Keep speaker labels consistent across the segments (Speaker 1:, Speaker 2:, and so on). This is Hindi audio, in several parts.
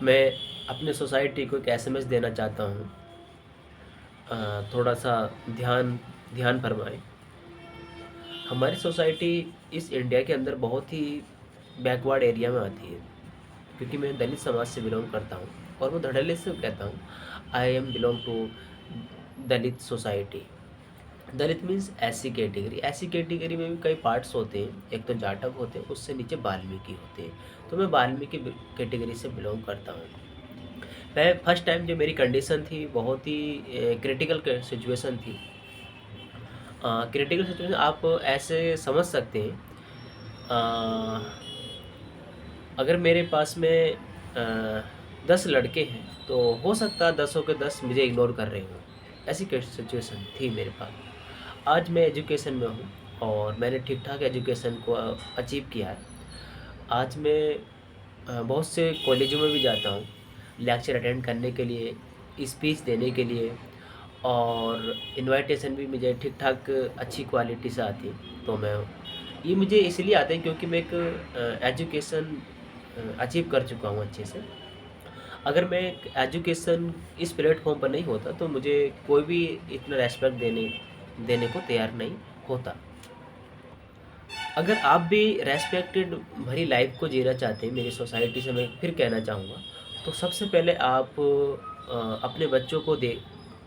Speaker 1: मैं अपने सोसाइटी को एक एसएमएस देना चाहता हूँ। थोड़ा सा ध्यान ध्यान फरमाएँ। हमारी सोसाइटी इस इंडिया के अंदर बहुत ही बैकवर्ड एरिया में आती है, क्योंकि मैं दलित समाज से बिलॉन्ग करता हूँ और मैं धड़ल्ले से कहता हूँ, I am belong to Dalit society. Dalit means SC category. SC category में भी कई पार्ट्स होते हैं, एक तो जाटव होते हैं, उससे नीचे वाल्मीकि होते हैं। तो मैं वाल्मीकि कैटेगरी से बिलॉन्ग करता हूँ। मैं फर्स्ट टाइम जो मेरी कंडीशन थी बहुत ही क्रिटिकल सिचुएशन थी। क्रिटिकल सिचुएशन आप ऐसे समझ सकते हैं, अ, अगर मेरे पास में 10 लड़के हैं तो हो सकता है 10 के 10 मुझे इग्नोर कर रहे हों। ऐसी सिचुएशन थी मेरे पास। आज मैं एजुकेशन में हूँ और मैंने ठीक ठाक एजुकेशन को अचीव किया है। आज मैं बहुत से कॉलेजों में भी जाता हूँ लेक्चर अटेंड करने के लिए, स्पीच देने के लिए, और इनविटेशन भी मुझे ठीक ठाक अच्छी क्वालिटी से आती है। तो मैं ये मुझे इसलिए आते हैं क्योंकि मैं एक एजुकेशन अचीव कर चुका हूँ अच्छे से। अगर मैं एक एजुकेशन इस प्लेटफॉर्म पर नहीं होता तो मुझे कोई भी इतना रेस्पेक्ट देने देने को तैयार नहीं होता। अगर आप भी रेस्पेक्टेड भरी लाइफ को जीना चाहते हैं, मेरी सोसाइटी से मैं फिर कहना चाहूँगा, तो सबसे पहले आप अपने बच्चों को दे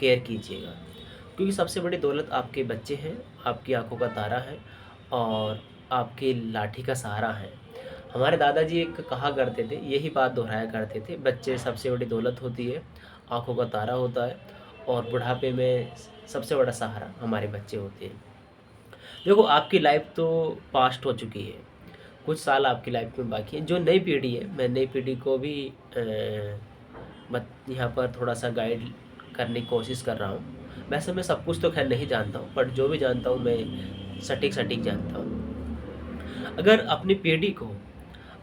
Speaker 1: केयर कीजिएगा, क्योंकि सबसे बड़ी दौलत आपके बच्चे हैं, आपकी आँखों का तारा है और आपकी लाठी का सहारा है। हमारे दादाजी एक कहा करते थे, यही बात दोहराया करते थे, बच्चे सबसे बड़ी दौलत होती है, आँखों का तारा होता है और बुढ़ापे में सबसे बड़ा सहारा हमारे बच्चे होते हैं। देखो, आपकी लाइफ तो पास्ट हो चुकी है, कुछ साल आपकी लाइफ में बाकी है। जो नई पीढ़ी है, मैं नई पीढ़ी को भी मत यहाँ पर थोड़ा सा गाइड करने की कोशिश कर रहा हूँ। वैसे मैं सब कुछ तो खैर नहीं जानता हूँ, बट जो भी जानता हूँ मैं सटीक सटीक जानता हूँ। अगर अपनी पीढ़ी को,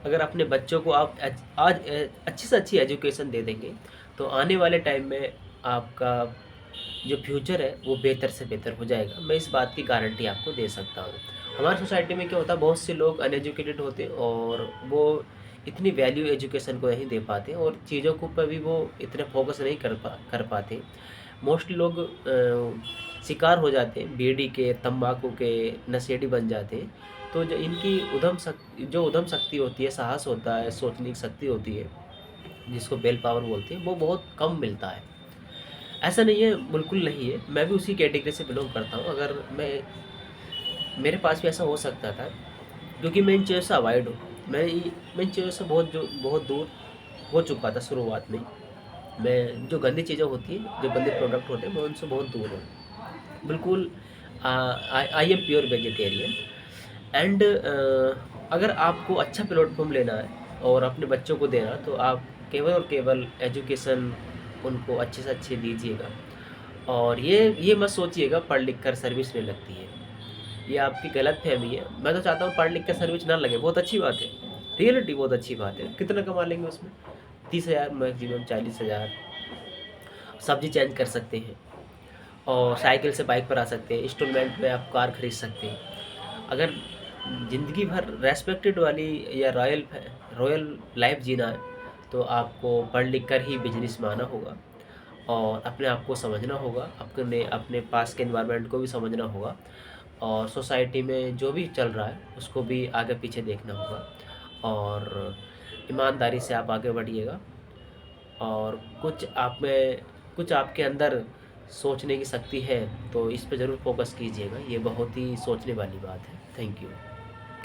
Speaker 1: अगर अपने बच्चों को आप आज अच्छी से अच्छी एजुकेशन दे देंगे तो आने वाले टाइम में आपका जो फ्यूचर है वो बेहतर से बेहतर हो जाएगा। मैं इस बात की गारंटी आपको दे सकता हूँ। हमारी सोसाइटी में क्या होता है, बहुत से लोग अनएजुकेटेड होते हैं और वो इतनी वैल्यू एजुकेशन को नहीं दे पाते और चीज़ों के ऊपर भी वो इतने फोकस नहीं कर पाते। मोस्टली लोग शिकार हो जाते हैं बीड़ी के, तंबाकू के, नशेड़ी बन जाते हैं। तो जो इनकी उद्यम शक्ति होती है, साहस होता है, सोचने की शक्ति होती है, जिसको विल पावर बोलते हैं, वो बहुत कम मिलता है। ऐसा नहीं है, बिल्कुल नहीं है, मैं भी उसी कैटेगरी से बिलॉन्ग करता हूँ। अगर मैं मेरे पास भी ऐसा हो सकता था, क्योंकि मैं इन चीज़ों से अवॉइड हूँ। मैं इन चीज़ों से बहुत दूर हो चुका था शुरुआत में। मैं जो गंदी चीज़ें होती हैं, जो गंदे प्रोडक्ट होते हैं, मैं उनसे बहुत दूर हूँ। बिल्कुल I am pure vegetarian. And अगर आपको अच्छा प्लेटफॉर्म लेना है और अपने बच्चों को देना है, तो आप केवल और केवल एजुकेशन उनको अच्छे से अच्छे दीजिएगा। और ये मत सोचिएगा पढ़ लिख कर सर्विस नहीं लगती है, ये आपकी गलतफ़हमी है। मैं तो चाहता हूँ पढ़ लिख कर सर्विस ना लगे, बहुत अच्छी बात है, रियलिटी बहुत अच्छी बात है। कितना कमा लेंगे उसमें? 30,000 मैक्सिमम 40,000। सब्ज़ी चेंज कर सकते हैं और साइकिल से बाइक पर आ सकते हैं, इंस्टॉलमेंट में आप कार खरीद सकते हैं। अगर ज़िंदगी भर रेस्पेक्टेड वाली या रॉयल लाइफ जीना है तो आपको पढ़ लिख कर ही बिजनेस में आना होगा और अपने आप को समझना होगा, अपने अपने पास के एनवायरनमेंट को भी समझना होगा और सोसाइटी में जो भी चल रहा है उसको भी आगे पीछे देखना होगा और ईमानदारी से आप आगे बढ़िएगा। और कुछ आपके अंदर सोचने की शक्ति है तो इस पे ज़रूर फोकस कीजिएगा, ये बहुत ही सोचने वाली बात है। Thank you.